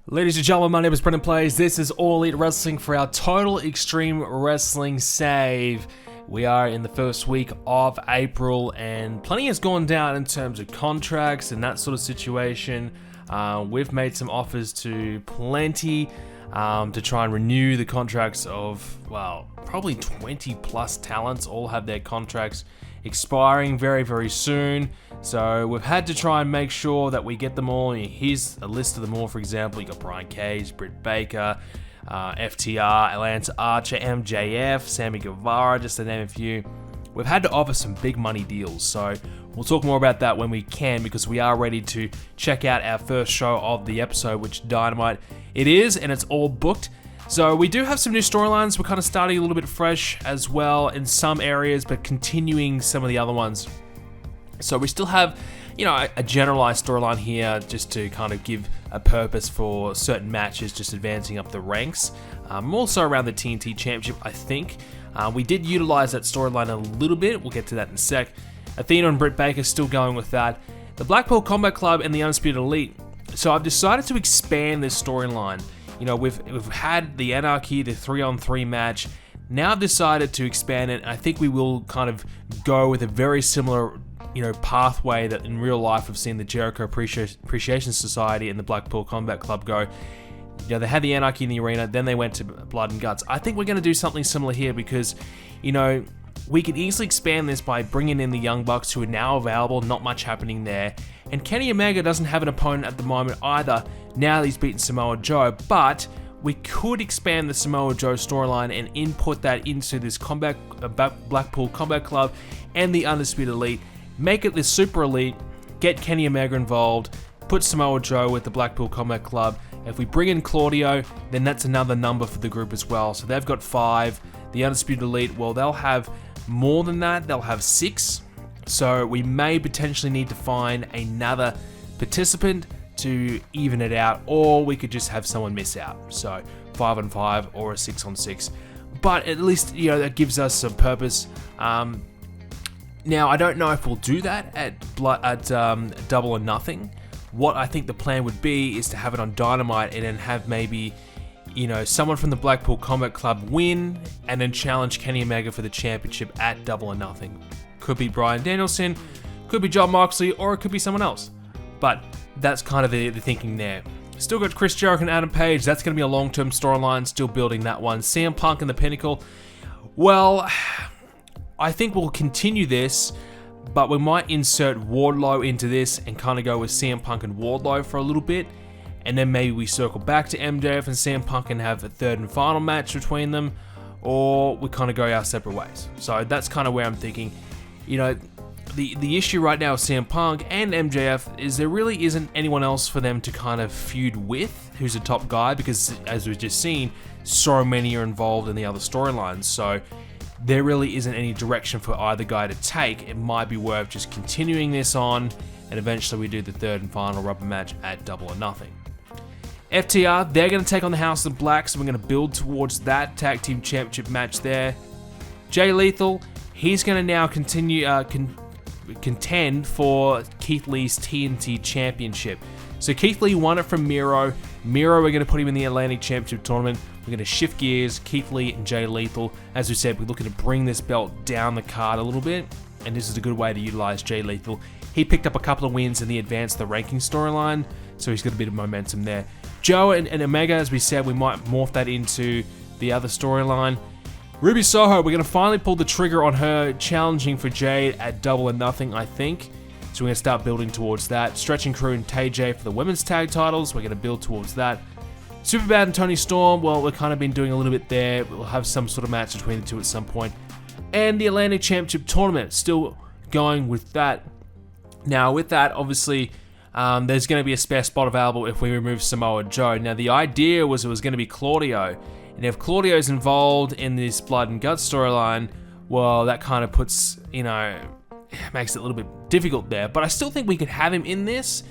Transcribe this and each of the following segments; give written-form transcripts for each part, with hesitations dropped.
Ladies and gentlemen, my name is Brendan Plays. This is All Elite Wrestling for our Total Extreme Wrestling Save. We are in the first week of April, and plenty has gone down in terms of contracts and that sort of situation. We've made some offers to plenty to try and renew the contracts of, well, probably 20 plus talents. All have their contracts expiring very, very soon. So we've had to try and make sure that we get them all. Here's a list of them all. For example, you got Brian Cage, Britt Baker, FTR, Lance Archer, MJF, Sammy Guevara, just to name a few. We've had to offer some big money deals, so we'll talk more about that when we can, because we are ready to check out our first show of the episode, which Dynamite it is, and it's all booked. So we do have some new storylines. We're kind of starting a little bit fresh as well in some areas, but continuing some of the other ones. So we still have, a generalized storyline here just to kind of give a purpose for certain matches, just advancing up the ranks. More so around the TNT Championship, I think. We did utilize that storyline a little bit. We'll get to that in a sec. Athena and Britt Baker still going with that. The Blackpool Combat Club and the Undisputed Elite. So I've decided to expand this storyline. We've had the Anarchy, the 3-on-3 match. Now I've decided to expand it. I think we will kind of go with a very similar pathway that in real life we've seen the Jericho Appreciation Society and the Blackpool Combat Club go. They had the Anarchy in the arena, then they went to Blood and Guts. I think we're going to do something similar here because, we could easily expand this by bringing in the Young Bucks, who are now available, not much happening there. And Kenny Omega doesn't have an opponent at the moment either, now that he's beaten Samoa Joe, but we could expand the Samoa Joe storyline and input that into this Blackpool Combat Club and the Undisputed Elite. Make it this Super Elite, get Kenny Omega involved, put Samoa Joe with the Blackpool Combat Club. If we bring in Claudio, then that's another number for the group as well. So they've got 5. The Undisputed Elite, well, they'll have more than that. They'll have 6. So we may potentially need to find another participant to even it out, or we could just have someone miss out. So 5-on-5 or a 6-on-6. But at least, that gives us some purpose. Now, I don't know if we'll do that at Double or Nothing. What I think the plan would be is to have it on Dynamite and then have maybe, someone from the Blackpool Combat Club win and then challenge Kenny Omega for the championship at Double or Nothing. Could be Bryan Danielson, could be Jon Moxley, or it could be someone else. But that's kind of the thinking there. Still got Chris Jericho and Adam Page. That's going to be a long-term storyline, still building that one. CM Punk and the Pinnacle. Well, I think we'll continue this, but we might insert Wardlow into this and kind of go with CM Punk and Wardlow for a little bit, and then maybe we circle back to MJF and CM Punk and have a third and final match between them, or we kind of go our separate ways. So that's kind of where I'm thinking. The issue right now with CM Punk and MJF is there really isn't anyone else for them to kind of feud with who's a top guy, because as we've just seen, so many are involved in the other storylines. So there really isn't any direction for either guy to take. It might be worth just continuing this on, and eventually we do the third and final rubber match at Double or Nothing. FTR, they're going to take on the House of Black, so we're going to build towards that tag team championship match there. Jay Lethal, he's going to now continue contend for Keith Lee's TNT championship. So Keith Lee won it from Miro. We're going to put him in the Atlantic Championship Tournament. We're going to shift gears, Keith Lee and Jay Lethal. As we said, we're looking to bring this belt down the card a little bit, and this is a good way to utilize Jay Lethal. He picked up a couple of wins in the Advanced the Ranking storyline, so he's got a bit of momentum there. Joe and Omega, as we said, we might morph that into the other storyline. Ruby Soho, we're going to finally pull the trigger on her challenging for Jade at Double or Nothing, I think. So we're going to start building towards that. Stretching Crew and Tay J for the women's tag titles. We're going to build towards that. Superbad and Tony Storm, well, we've kind of been doing a little bit there. We'll have some sort of match between the two at some point. And the Atlantic Championship Tournament, still going with that. Now, with that, obviously, there's going to be a spare spot available if we remove Samoa Joe. Now, the idea was it was going to be Claudio. And if Claudio's involved in this Blood and Guts storyline, well, that kind of puts, makes it a little bit difficult there. But I still think we could have him in this,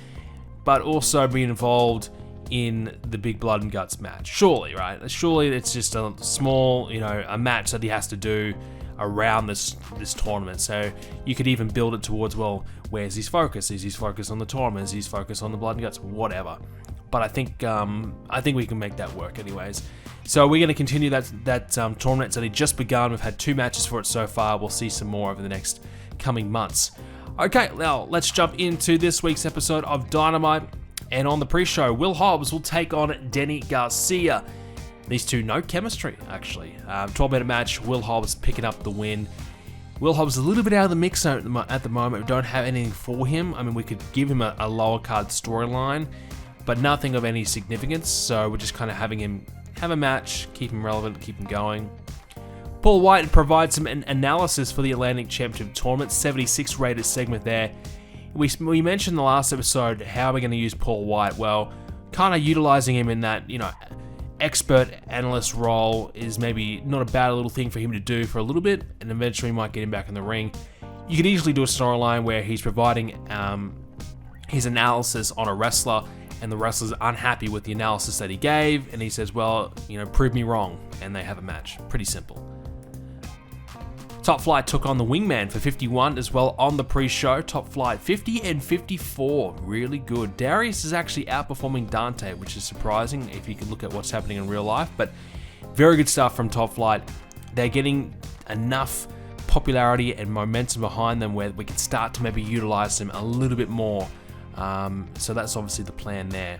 but also be involved in the big Blood and Guts match. Surely, right? Surely it's just a small, a match that he has to do around this tournament. So you could even build it towards, well, where's his focus? Is his focus on the tournament? Is his focus on the Blood and Guts? Whatever. but I think we can make that work anyways. So we're going to continue that tournament. It's only just begun. We've had 2 matches for it so far. We'll see some more over the next coming months. Okay, now let's jump into this week's episode of Dynamite. And on the pre-show, Will Hobbs will take on Denny Garcia. These two, no chemistry, actually. 12-minute match, Will Hobbs picking up the win. Will Hobbs is a little bit out of the mix at the moment. We don't have anything for him. I mean, we could give him a lower card storyline, but nothing of any significance. So we're just kind of having him have a match, keep him relevant, keep him going. Paul White provides some analysis for the Atlantic Championship Tournament, 76 rated segment there. We mentioned in the last episode how we're going to use Paul White. Well, kind of utilizing him in that, expert analyst role is maybe not a bad little thing for him to do for a little bit, and eventually might get him back in the ring. You could easily do a storyline where he's providing his analysis on a wrestler, and the wrestler's unhappy with the analysis that he gave, and he says, well, prove me wrong, and they have a match. Pretty simple. Top Flight took on the Wingman for 51 as well on the pre-show. Top Flight 50 and 54, really good. Darius is actually outperforming Dante, which is surprising if you can look at what's happening in real life, but very good stuff from Top Flight. They're getting enough popularity and momentum behind them where we can start to maybe utilize them a little bit more. So that's obviously the plan there.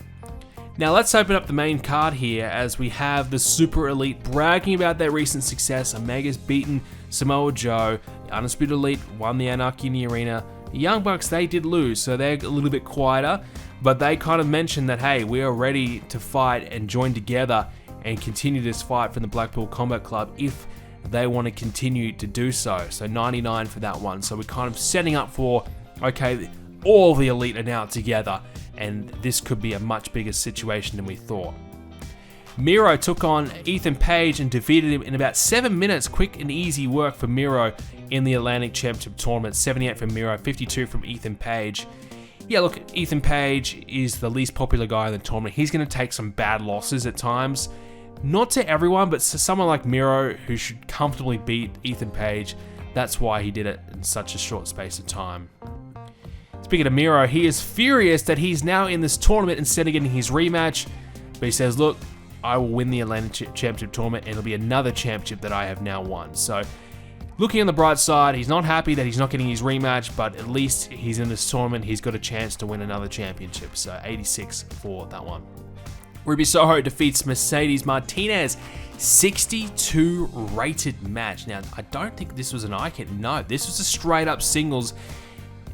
Now let's open up the main card here as we have the Super Elite bragging about their recent success. Omega's beaten Samoa Joe. The Undisputed Elite won the Anarchy in the Arena. The Young Bucks, they did lose, so they're a little bit quieter, but they kind of mentioned that, hey, we are ready to fight and join together and continue this fight from the Blackpool Combat Club if they want to continue to do so. So 99 for that one. So we're kind of setting up for, okay, all the Elite are now together, and this could be a much bigger situation than we thought. Miro took on Ethan Page and defeated him in about 7 minutes. Quick and easy work for Miro in the Atlantic Championship Tournament. 78 from Miro, 52 from Ethan Page. Yeah, look, Ethan Page is the least popular guy in the tournament. He's going to take some bad losses at times. Not to everyone, but to someone like Miro who should comfortably beat Ethan Page. That's why he did it in such a short space of time. Speaking of Miro, he is furious that he's now in this tournament instead of getting his rematch. But he says, look, I will win the Atlantic Championship Tournament and it'll be another championship that I have now won. So looking on the bright side, he's not happy that he's not getting his rematch, but at least he's in this tournament. He's got a chance to win another championship. So 86 for that one. Ruby Soho defeats Mercedes Martinez. 62 rated match. Now, I don't think this was an icon. No, this was a straight up singles.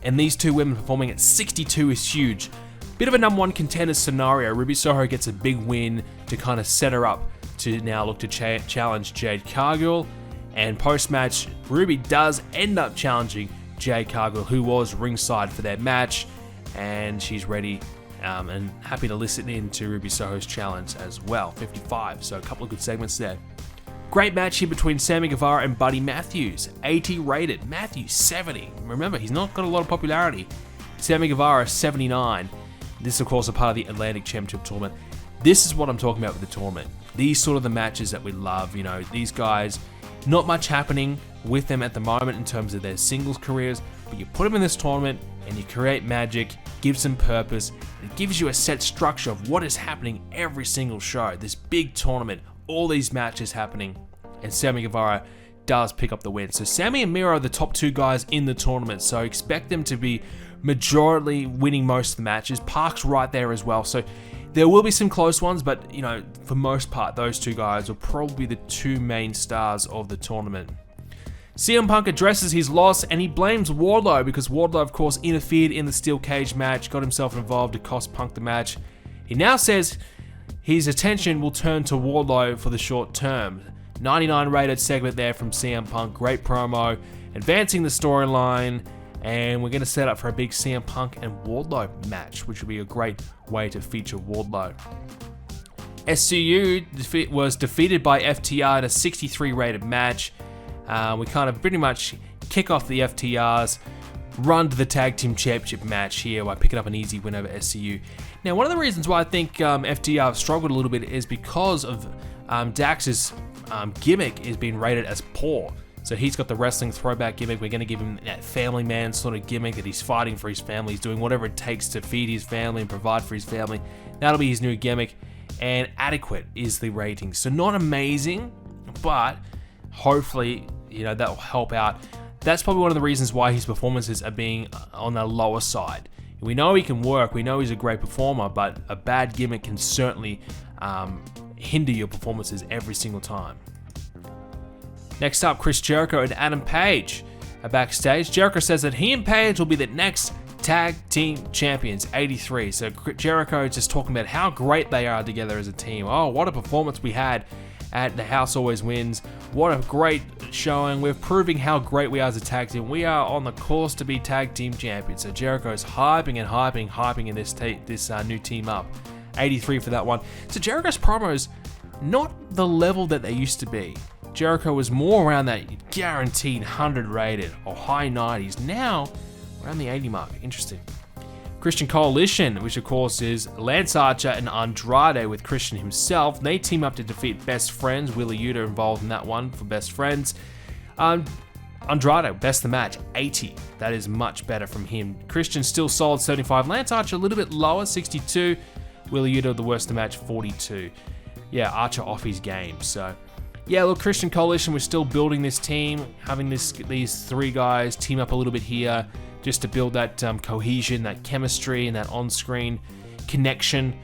And these two women performing at 62 is huge. Bit of a number one contender scenario. Ruby Soho gets a big win to kind of set her up to now look to challenge Jade Cargill. And post-match, Ruby does end up challenging Jade Cargill, who was ringside for that match. And she's ready and happy to listen in to Ruby Soho's challenge as well. 55, so a couple of good segments there. Great match here between Sammy Guevara and Buddy Matthews. 80 rated. Matthews 70. Remember, he's not got a lot of popularity. Sammy Guevara 79. This, of course, a part of the Atlantic Championship Tournament. This is what I'm talking about with the tournament. These sort of the matches that we love. These guys, not much happening with them at the moment in terms of their singles careers, but you put them in this tournament and you create magic, gives them purpose. It gives you a set structure of what is happening every single show. This big tournament, all these matches happening, and Sammy Guevara does pick up the win. So Sammy and Miro are the top two guys in the tournament, so expect them to be majority winning most of the matches. Park's right there as well, so there will be some close ones, but for most part, those two guys will probably be the two main stars of the tournament. CM Punk addresses his loss and he blames Wardlow because Wardlow, of course, interfered in the steel cage match, got himself involved to cost Punk the match. He now says his attention will turn to Wardlow for the short term. 99 rated segment there from CM Punk, great promo, advancing the storyline, and we're going to set up for a big CM Punk and Wardlow match, which will be a great way to feature Wardlow. SCU was defeated by FTR in a 63 rated match. We kind of pretty much kick off the FTR's run to the Tag Team Championship match here by picking up an easy win over SCU. Now, one of the reasons why I think FTR have struggled a little bit is because of Dax's gimmick is being rated as poor. So So he's got the wrestling throwback gimmick. We're going to give him that family man sort of gimmick that he's fighting for his family. He's doing whatever it takes to feed his family and provide for his family. That'll be his new gimmick. And adequate is the rating. So not amazing, but hopefully, that'll help out. That's probably one of the reasons why his performances are being on the lower side. We know he can work. We know he's a great performer, but a bad gimmick can certainly hinder your performances every single time. Next up, Chris Jericho and Adam Page are backstage. Jericho says that he and Page will be the next tag team champions, 83. So Jericho is just talking about how great they are together as a team. Oh, what a performance we had at The House Always Wins. What a great showing. We're proving how great we are as a tag team. We are on the course to be tag team champions. So Jericho's hyping in this new team up. 83 for that one. So Jericho's promos, not the level that they used to be. Jericho was more around that guaranteed 100 rated or high 90s. Now, around the 80 mark. Interesting. Christian Coalition, which of course is Lance Archer and Andrade with Christian himself. They team up to defeat Best Friends. Wheeler Yuta involved in that one for Best Friends. Andrade, best of the match, 80. That is much better from him. Christian still solid, 75. Lance Archer a little bit lower, 62. Wheeler Yuta, the worst of the match, 42. Yeah, Archer off his game, so... Yeah, look, Christian Coalition, we're still building this team, having these three guys team up a little bit here just to build that cohesion, that chemistry, and that on-screen connection.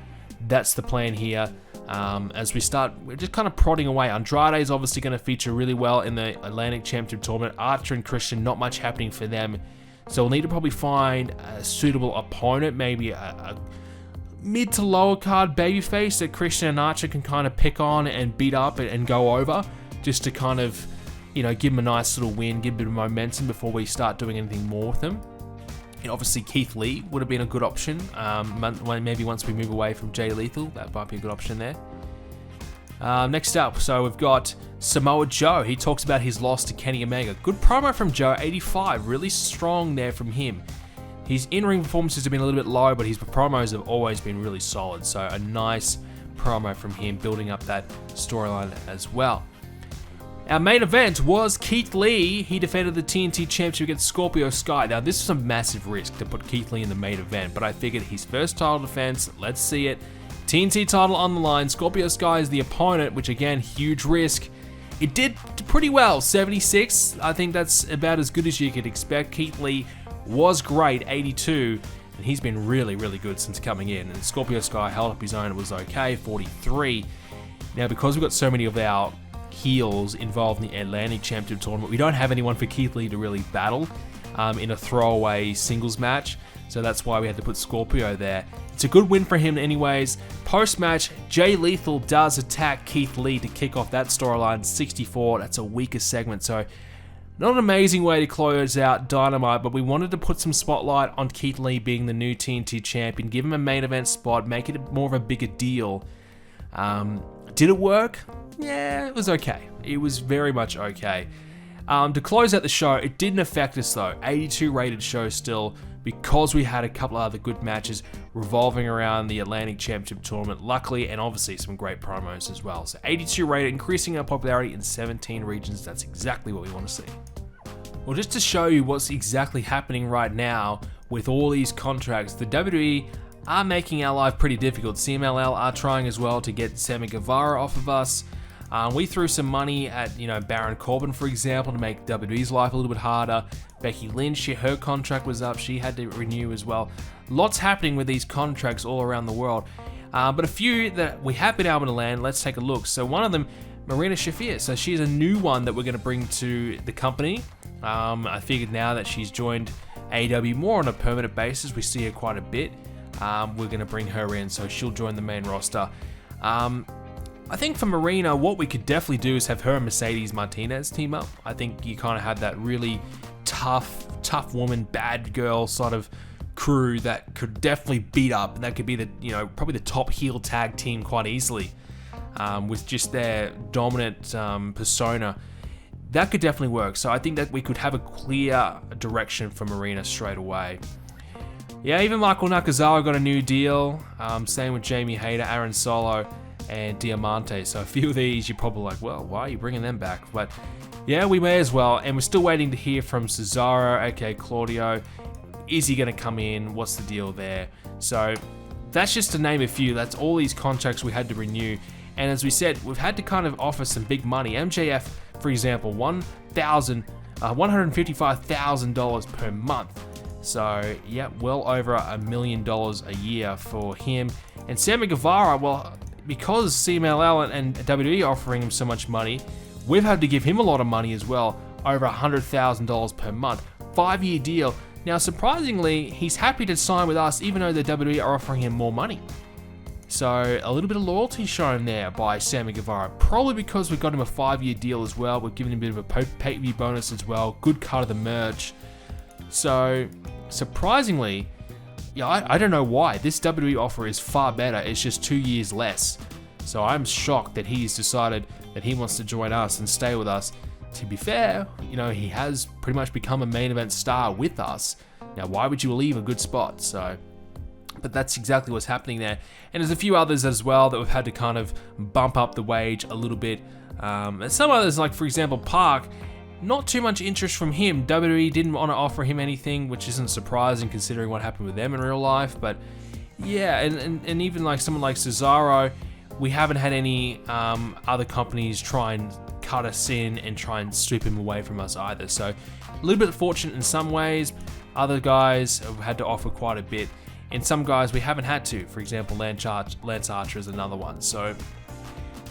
That's the plan here. As we start, we're just kind of prodding away. Andrade is obviously going to feature really well in the Atlantic Championship Tournament. Archer and Christian, not much happening for them. So we'll need to probably find a suitable opponent, maybe a mid to lower card babyface that Christian and Archer can kind of pick on and beat up and go over, just to kind of, give them a nice little win, give a bit of momentum before we start doing anything more with them. And obviously Keith Lee would have been a good option. Maybe once we move away from Jay Lethal, that might be a good option there. Next up, so we've got Samoa Joe. He talks about his loss to Kenny Omega. Good promo from Joe, 85. Really strong there from him. His in-ring performances have been a little bit low, but his promos have always been really solid. So a nice promo from him, building up that storyline as well. Our main event was Keith Lee. He defended the TNT Championship against Scorpio Sky. Now, this was a massive risk to put Keith Lee in the main event, but I figured his first title defense, let's see it. TNT title on the line. Scorpio Sky is the opponent, which again, huge risk. It did pretty well, 76. I think that's about as good as you could expect. Keith Lee was great, 82, and he's been really, really good since coming in. And Scorpio Sky held up his own, it was okay, 43. Now, because we've got so many of our heels involved in the Atlantic Championship Tournament, we don't have anyone for Keith Lee to really battle in a throwaway singles match, so that's why we had to put Scorpio there. It's a good win for him anyways. Post-match, Jay Lethal does attack Keith Lee to kick off that storyline, 64. That's a weaker segment, so not an amazing way to close out Dynamite, but we wanted to put some spotlight on Keith Lee being the new TNT champion, give him a main event spot, make it more of a bigger deal. Did it work? Yeah, it was okay. It was very much okay. To close out the show, it didn't affect us though. 82 rated show still, because we had a couple other good matches revolving around the Atlantic Championship Tournament, luckily, and obviously some great promos as well. So 82 rated, increasing our popularity in 17 regions. That's exactly what we want to see. Well, just to show you what's exactly happening right now with all these contracts, the WWE are making our life pretty difficult. CMLL are trying as well to get Sammy Guevara off of us. We threw some money at, Baron Corbin, for example, to make WWE's life a little bit harder. Becky Lynch, her contract was up. She had to renew as well. Lots happening with these contracts all around the world. But a few that we have been able to land, let's take a look. So one of them, Marina Shafir. So she's a new one that we're going to bring to the company. I figured now that she's joined AEW more on a permanent basis, we see her quite a bit. We're going to bring her in, so she'll join the main roster. I think for Marina, what we could definitely do is have her and Mercedes Martinez team up. I think you kind of have that really tough woman, bad girl sort of crew that could definitely beat up, and that could be the, probably the top heel tag team quite easily, with just their dominant persona. That could definitely work. So I think that we could have a clear direction for Marina straight away. Yeah, even Michael Nakazawa got a new deal. Same with Jamie Hayter, Aaron Solo, and Diamante. So a few of these, you're probably like, well, why are you bringing them back? But Yeah, we may as well. And we're still waiting to hear from Cesaro, aka Claudio. Is he going to come in? What's the deal there? So that's just to name a few. That's all these contracts we had to renew. And as we said, we've had to kind of offer some big money. MJF, for example, $155,000 per month. So, yeah, well over $1 million a year for him. And Sammy Guevara, well, because CMLL and WWE are offering him so much money, we've had to give him a lot of money as well, over $100,000 per month. 5-year deal. Now, surprisingly, he's happy to sign with us, even though the WWE are offering him more money. So, a little bit of loyalty shown there by Sammy Guevara. Probably because we've got him a 5-year deal as well. We've given him a bit of a pay-per-view bonus as well. Good cut of the merch. So, surprisingly, yeah, I don't know why. This WWE offer is far better. It's just 2 years less. So, I'm shocked that he's decided that he wants to join us and stay with us. To be fair, he has pretty much become a main event star with us. Now, why would you leave a good spot? But that's exactly what's happening there. And there's a few others as well that we've had to kind of bump up the wage a little bit. And some others, like for example, PAC, not too much interest from him. WWE didn't want to offer him anything, which isn't surprising considering what happened with them in real life. But yeah, and even like someone like Cesaro, we haven't had any other companies try and cut us in and try and strip him away from us either. So a little bit fortunate in some ways. Other guys have had to offer quite a bit. And some guys we haven't had to. For example, Lance Archer is another one. So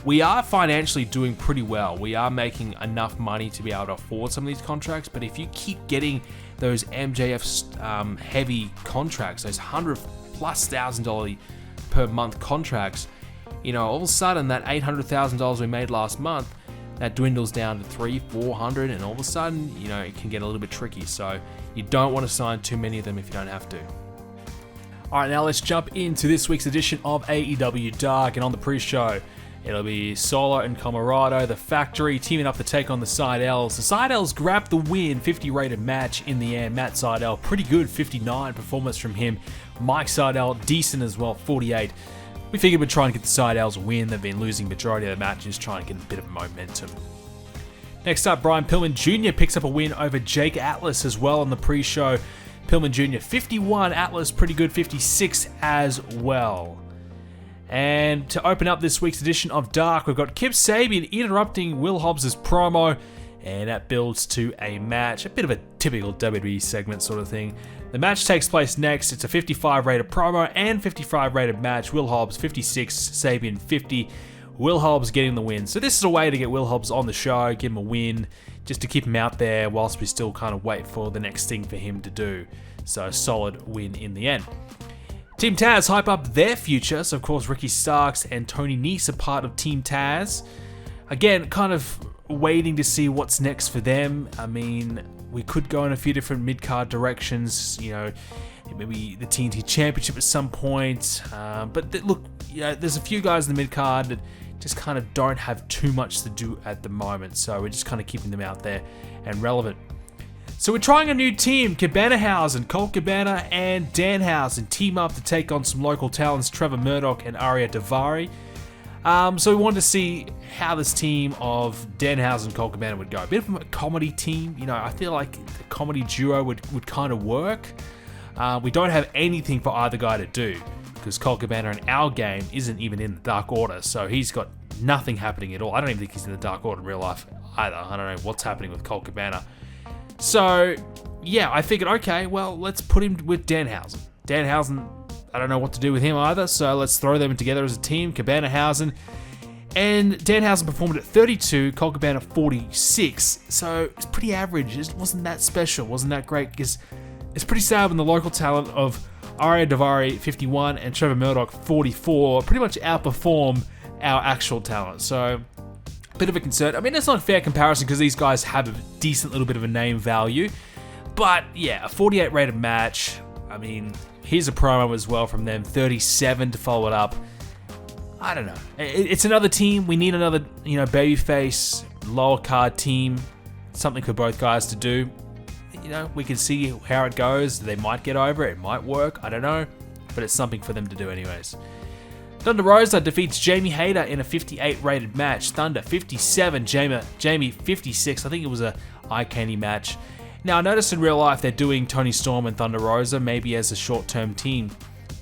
we are financially doing pretty well. We are making enough money to be able to afford some of these contracts. But if you keep getting those MJF heavy contracts, those $100,000+ per month contracts, all of a sudden that $800,000 we made last month, that dwindles down to $300,000-$400,000, and all of a sudden, it can get a little bit tricky. So you don't want to sign too many of them if you don't have to. All right, now let's jump into this week's edition of AEW Dark, and on the pre-show, it'll be Solo and Comorado, the Factory, teaming up to take on the Seidels. The Seidels grabbed the win, 50 rated match in the end. Matt Seidel, pretty good, 59 performance from him. Mike Seidel, decent as well, 48. We figured we'd try and get the Seidels a win. They've been losing majority of the matches, trying to get a bit of momentum. Next up, Brian Pillman Jr. picks up a win over Jake Atlas as well on the pre-show. Pillman Jr. 51, Atlas pretty good, 56 as well. And to open up this week's edition of Dark, we've got Kip Sabian interrupting Will Hobbs' promo, and that builds to a match, a bit of a typical WWE segment sort of thing. The match takes place next. It's a 55 rated promo and 55 rated match. Will Hobbs 56, Sabian 50. Will Hobbs getting the win. So this is a way to get Will Hobbs on the show, give him a win, just to keep him out there whilst we still kind of wait for the next thing for him to do. So solid win in the end. Team Taz hype up their future. So of course Ricky Starks and Tony Nese are part of Team Taz. Again, kind of waiting to see what's next for them. I mean, we could go in a few different mid-card directions, maybe the TNT Championship at some point. But look, there's a few guys in the mid-card that just kind of don't have too much to do at the moment. So we're just kind of keeping them out there and relevant. So we're trying a new team. Cabanahausen, Colt Cabana and Danhausen team up to take on some local talents, Trevor Murdoch and Arya Daivari. So we wanted to see how this team of Danhausen and Colt Cabana would go. A bit of a comedy team. I feel like the comedy duo would kind of work. We don't have anything for either guy to do because Colt Cabana in our game isn't even in the Dark Order. So he's got nothing happening at all. I don't even think he's in the Dark Order in real life either. I don't know what's happening with Colt Cabana. So, yeah, I figured, okay, well, let's put him with Danhausen. Danhausen, I don't know what to do with him either, so let's throw them together as a team, Cabanahausen. And Danhausen performed at 32, Colt Cabana 46, so it's pretty average. It wasn't that special, wasn't that great, because it's pretty sad when the local talent of Arya Daivari 51 and Trevor Murdoch 44 pretty much outperform our actual talent, so bit of a concern. I mean, it's not a fair comparison because these guys have a decent little bit of a name value. But yeah, a 48 rated match. I mean, here's a promo as well from them. 37 to follow it up. I don't know. It's another team. We need another, babyface, lower card team. Something for both guys to do. We can see how it goes. They might get over it. It might work. I don't know. But it's something for them to do anyways. Thunder Rosa defeats Jamie Hayter in a 58 rated match. Thunder 57, Jamie 56. I think it was a eye candy match. Now, I noticed in real life they're doing Toni Storm and Thunder Rosa maybe as a short-term team.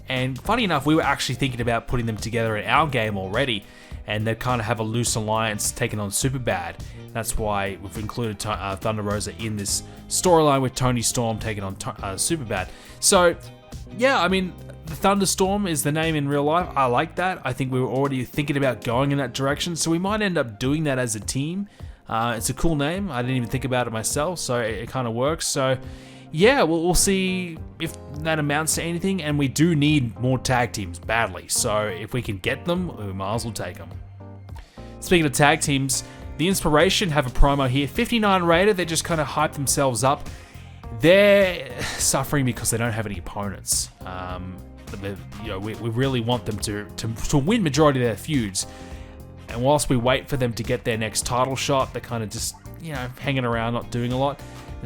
And funny enough, we were actually thinking about putting them together in our game already. And they kind of have a loose alliance taking on Superbad. That's why we've included Thunder Rosa in this storyline with Toni Storm taking on Superbad. So, yeah, I mean, the Thunderstorm is the name in real life. I like that. I think we were already thinking about going in that direction, so we might end up doing that as a team. It's a cool name. I didn't even think about it myself, so it kind of works. So, yeah, we'll see if that amounts to anything, and we do need more tag teams badly. So if we can get them, we might as well take them. Speaking of tag teams, The Inspiration have a promo here. 59 rated. They just kind of hype themselves up. They're suffering because they don't have any opponents. We really want them to win majority of their feuds. And whilst we wait for them to get their next title shot, they're kind of just, hanging around, not doing a lot.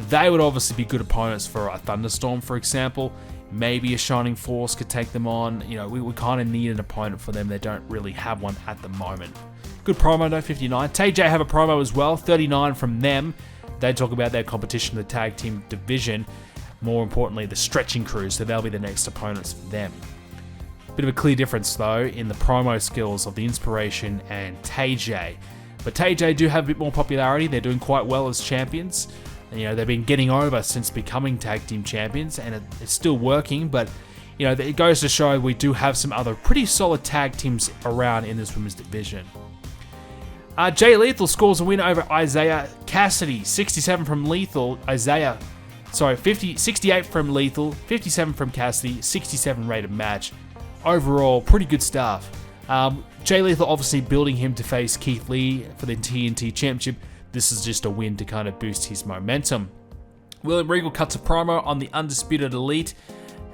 They would obviously be good opponents for a Thunderstorm, for example. Maybe a Shining Force could take them on. We kind of need an opponent for them. They don't really have one at the moment. Good promo though, 59. TJ have a promo as well, 39 from them. They talk about their competition in the tag team division. More importantly, the Stretching Crew, so they'll be the next opponents for them. Bit of a clear difference though in the promo skills of The Inspiration and TJ. But TJ do have a bit more popularity. They're doing quite well as champions. They've been getting over since becoming tag team champions, and it's still working, but it goes to show we do have some other pretty solid tag teams around in this women's division. Jay Lethal scores a win over Isaiah Cassidy, 67 from Lethal, 68 from Lethal, 57 from Cassidy, 67 rated match. Overall, pretty good stuff. Jay Lethal obviously building him to face Keith Lee for the TNT Championship. This is just a win to kind of boost his momentum. William Regal cuts a promo on the Undisputed Elite,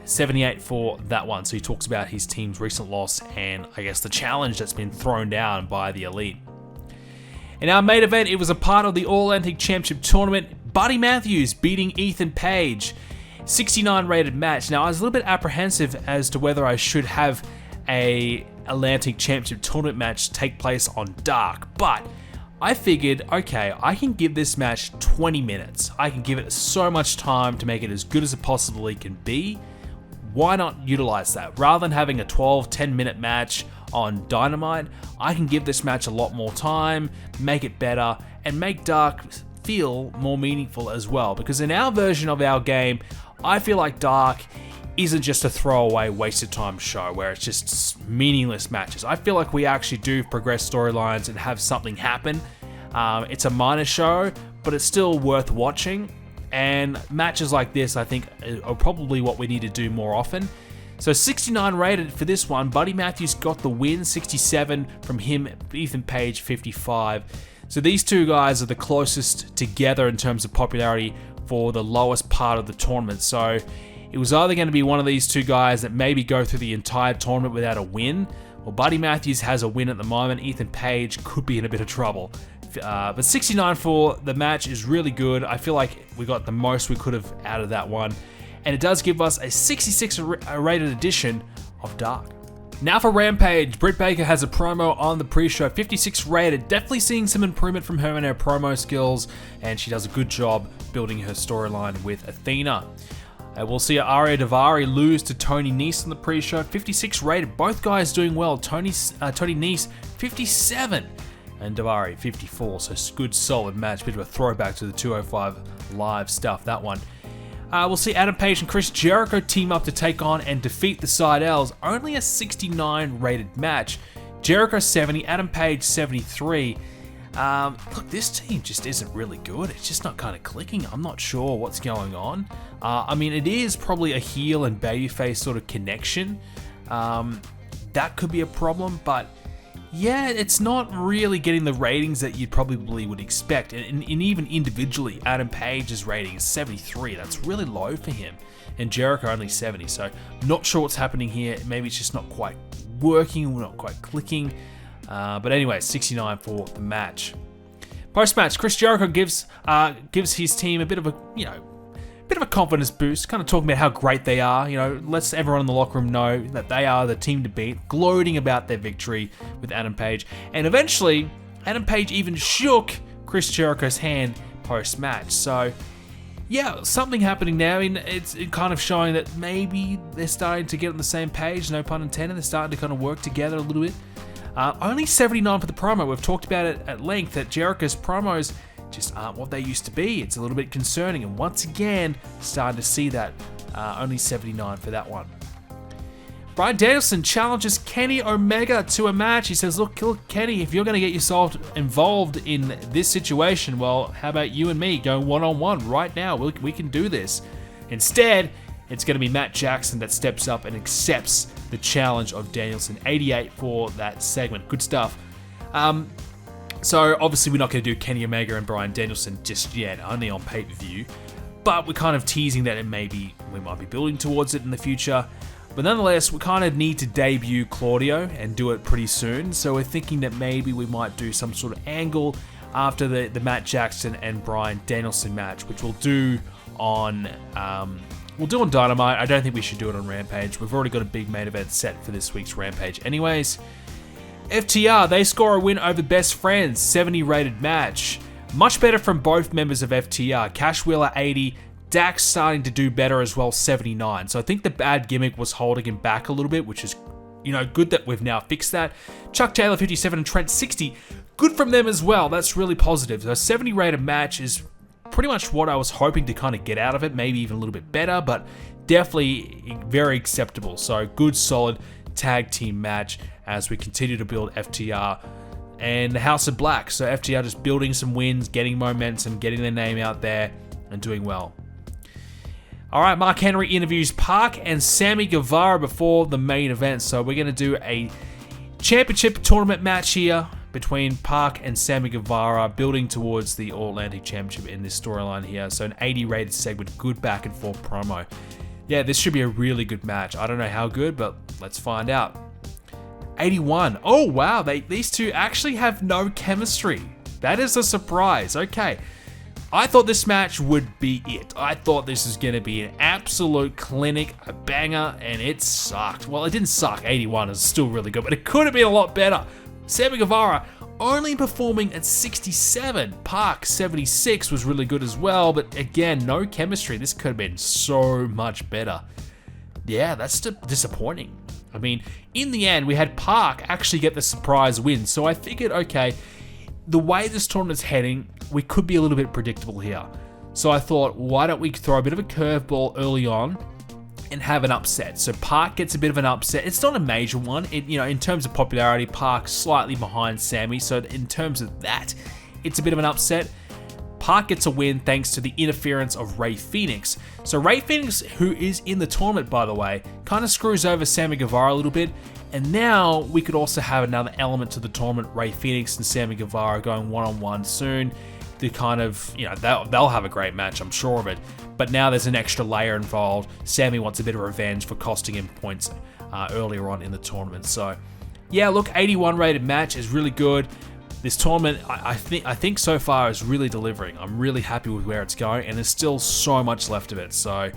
78 for that one. So he talks about his team's recent loss and I guess the challenge that's been thrown down by the Elite. In our main event, it was a part of the All-Atlantic Championship Tournament. Buddy Matthews beating Ethan Page. 69 rated match. Now, I was a little bit apprehensive as to whether I should have a Atlantic Championship Tournament match take place on Dark, but I figured, okay, I can give this match 20 minutes. I can give it so much time to make it as good as it possibly can be. Why not utilize that? Rather than having a 10-minute match on Dynamite, I can give this match a lot more time, make it better, and make Dark feel more meaningful as well. Because in our version of our game, I feel like Dark isn't just a throwaway, wasted time show where it's just meaningless matches. I feel like we actually do progress storylines and have something happen. It's a minor show, but it's still worth watching. And matches like this, I think, are probably what we need to do more often. So 69 rated for this one. Buddy Matthews got the win, 67 from him, Ethan Page 55. So these two guys are the closest together in terms of popularity for the lowest part of the tournament. So it was either going to be one of these two guys that maybe go through the entire tournament without a win. Well, Buddy Matthews has a win at the moment. Ethan Page could be in a bit of trouble. But 69 for the match is really good. I feel like we got the most we could have out of that one. And it does give us a 66 rated edition of Dark. Now for Rampage, Britt Baker has a promo on the pre-show, 56 rated. Definitely seeing some improvement from her in her promo skills, and she does a good job building her storyline with Athena. We'll see Aria Daivari lose to Tony Nese on the pre-show, 56 rated. Both guys doing well. Tony Nese, 57, and Daivari, 54. So good, solid match. Bit of a throwback to the 205 Live stuff, that one. We'll see Adam Page and Chris Jericho team up to take on and defeat the Seidels. Only a 69 rated match. Jericho 70, Adam Page 73. Look, this team just isn't really good. It's just not kind of clicking. I'm not sure what's going on. It is probably a heel and babyface sort of connection. That could be a problem, but yeah, it's not really getting the ratings that you probably would expect. And even individually, Adam Page's rating is 73. That's really low for him. And Jericho only 70. So not sure what's happening here. Maybe it's just not quite working or not quite clicking. But anyway, 69 for the match. Post-match, Chris Jericho gives his team a bit of a, bit of a confidence boost, kind of talking about how great they are. You know, lets everyone in the locker room know that they are the team to beat, gloating about their victory with Adam Page. And eventually, Adam Page even shook Chris Jericho's hand post-match. So, yeah, something happening now. I mean, it's kind of showing that maybe they're starting to get on the same page, no pun intended. They're starting to kind of work together a little bit. Only 79 for the promo. We've talked about it at length, that Jericho's promos just aren't what they used to be. It's a little bit concerning, and once again, starting to see that. Only 79 for that one. Bryan Danielson challenges Kenny Omega to a match. He says, look, Kenny, if you're going to get yourself involved in this situation, well, how about you and me going one-on-one right now? We can do this. Instead, it's going to be Matt Jackson that steps up and accepts the challenge of Danielson. 88 for that segment. Good stuff. So obviously we're not going to do Kenny Omega and Bryan Danielson just yet, only on pay-per-view. But we're kind of teasing that we might be building towards it in the future. But nonetheless, we kind of need to debut Claudio and do it pretty soon. So we're thinking that maybe we might do some sort of angle after the Matt Jackson and Bryan Danielson match, which we'll do on Dynamite. I don't think we should do it on Rampage. We've already got a big main event set for this week's Rampage anyways. FTR, they score a win over Best Friends, 70 rated match. Much better from both members of FTR. Cash Wheeler 80, Dax starting to do better as well, 79. So I think the bad gimmick was holding him back a little bit, which is, good that we've now fixed that. Chuck Taylor 57 and Trent 60, good from them as well. That's really positive. So a 70 rated match is pretty much what I was hoping to kind of get out of it, maybe even a little bit better, but definitely very acceptable. So good, solid tag team match as we continue to build FTR and the House of Black. So FTR just building some wins, getting momentum, getting their name out there, and doing well. All right, Mark Henry interviews PAC and Sammy Guevara before the main event. So we're going to do a championship tournament match here between PAC and Sammy Guevara, building towards the All-Atlantic Championship in this storyline here. So an 80 rated segment, good back and forth promo. Yeah, this should be a really good match. I don't know how good, but let's find out. 81. Oh, wow. These two actually have no chemistry. That is a surprise. Okay. I thought this match would be it. I thought this was going to be an absolute clinic, a banger, and it sucked. Well, it didn't suck. 81 is still really good, but it could have been a lot better. Sammy Guevara only performing at 67. PAC 76 was really good as well, but again, no chemistry. This could have been so much better. Yeah, that's disappointing. I mean, in the end, we had PAC actually get the surprise win. So I figured, okay, the way this tournament's heading, we could be a little bit predictable here. So I thought, why don't we throw a bit of a curveball early on and have an upset? So PAC gets a bit of an upset. It's not a major one. In terms of popularity, PAC slightly behind Sammy. So in terms of that, it's a bit of an upset. PAC gets a win thanks to the interference of Rey Fenix. So Rey Fenix, who is in the tournament, by the way, kind of screws over Sammy Guevara a little bit. And now we could also have another element to the tournament, Rey Fenix and Sammy Guevara going one-on-one soon. To kind of, they'll have a great match, I'm sure of it. But now there's an extra layer involved. Sammy wants a bit of revenge for costing him points earlier on in the tournament. So, yeah, look, 81 rated match is really good. This tournament, I think so far is really delivering. I'm really happy with where it's going, and there's still so much left of it. So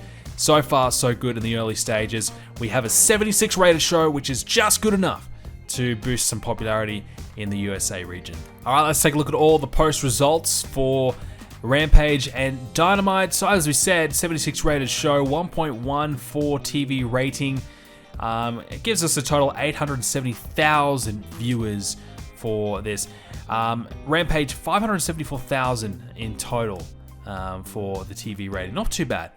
far, so good in the early stages. We have a 76 rated show, which is just good enough to boost some popularity in the USA region. All right, let's take a look at all the post results for Rampage and Dynamite. So as we said, 76 rated show, 1.14 TV rating. It gives us a total 870,000 viewers for this. Rampage, 574,000 in total for the TV rating. Not too bad.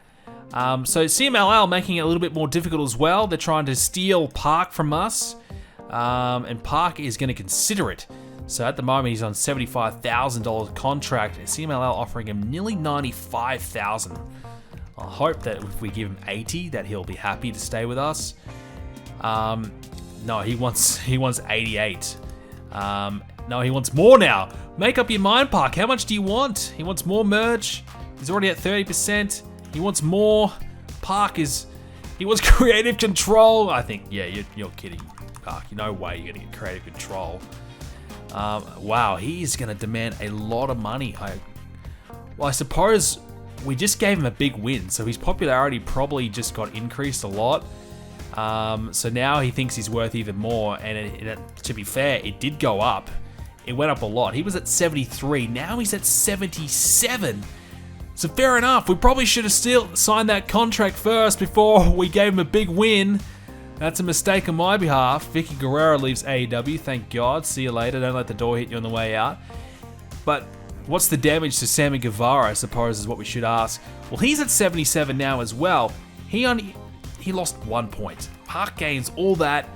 So CMLL making it a little bit more difficult as well. They're trying to steal PAC from us. And PAC is going to consider it. So at the moment, he's on $75,000 contract. CMLL offering him nearly $95,000. I hope that if we give him 80, that he'll be happy to stay with us. No, he wants 88. No, he wants more now. Make up your mind, PAC. How much do you want? He wants more merch. He's already at 30%. He wants more. He wants creative control. I think, yeah, you're kidding, PAC. No way you're going to get creative control. Wow, he's going to demand a lot of money. I suppose we just gave him a big win, so his popularity probably just got increased a lot. So now he thinks he's worth even more, and to be fair, it did go up. It went up a lot. He was at 73, now he's at 77. So fair enough, we probably should have still signed that contract first before we gave him a big win. That's a mistake on my behalf. Vicky Guerrero leaves AEW, thank God. See you later, don't let the door hit you on the way out. But what's the damage to Sammy Guevara, I suppose, is what we should ask. Well, he's at 77 now as well. He lost 1 point. PAC gains all that.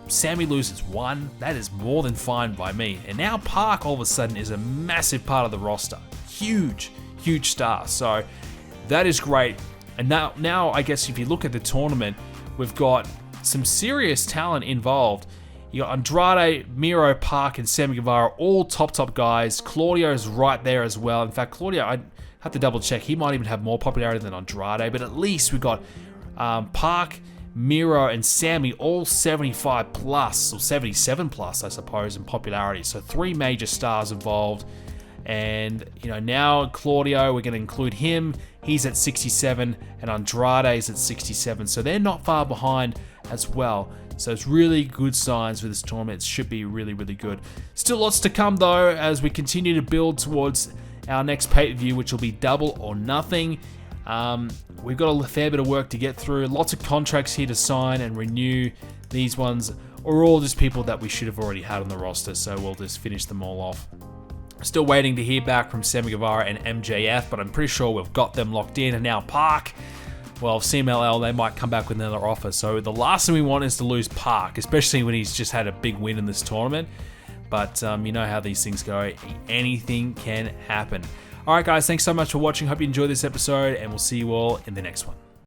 Sammy loses 1. That is more than fine by me. And now PAC all of a sudden is a massive part of the roster. Huge star. So that is great. And now I guess if you look at the tournament, we've got some serious talent involved. You got Andrade, Miro, PAC, and Sammy Guevara, all top guys. Claudio's right there as well. In fact, Claudio, I have to double check. He might even have more popularity than Andrade, but at least we got PAC, Miro, and Sammy, all 75 plus, or 77 plus, I suppose, in popularity. So 3 major stars involved. And, now Claudio, we're going to include him. He's at 67, and Andrade's at 67. So they're not far behind as well. So it's really good signs for this tournament. It should be really good. Still lots to come, though, as we continue to build towards our next pay-per-view, which will be Double or Nothing. We've got a fair bit of work to get through. Lots of contracts here to sign and renew. These ones are all just people that we should have already had on the roster, so we'll just finish them all off. Still waiting to hear back from Sammy Guevara and MJF, but I'm pretty sure we've got them locked in. And now PAC, well, CMLL, they might come back with another offer. So the last thing we want is to lose PAC, especially when he's just had a big win in this tournament. But you know how these things go. Anything can happen. All right, guys, thanks so much for watching. Hope you enjoyed this episode, and we'll see you all in the next one.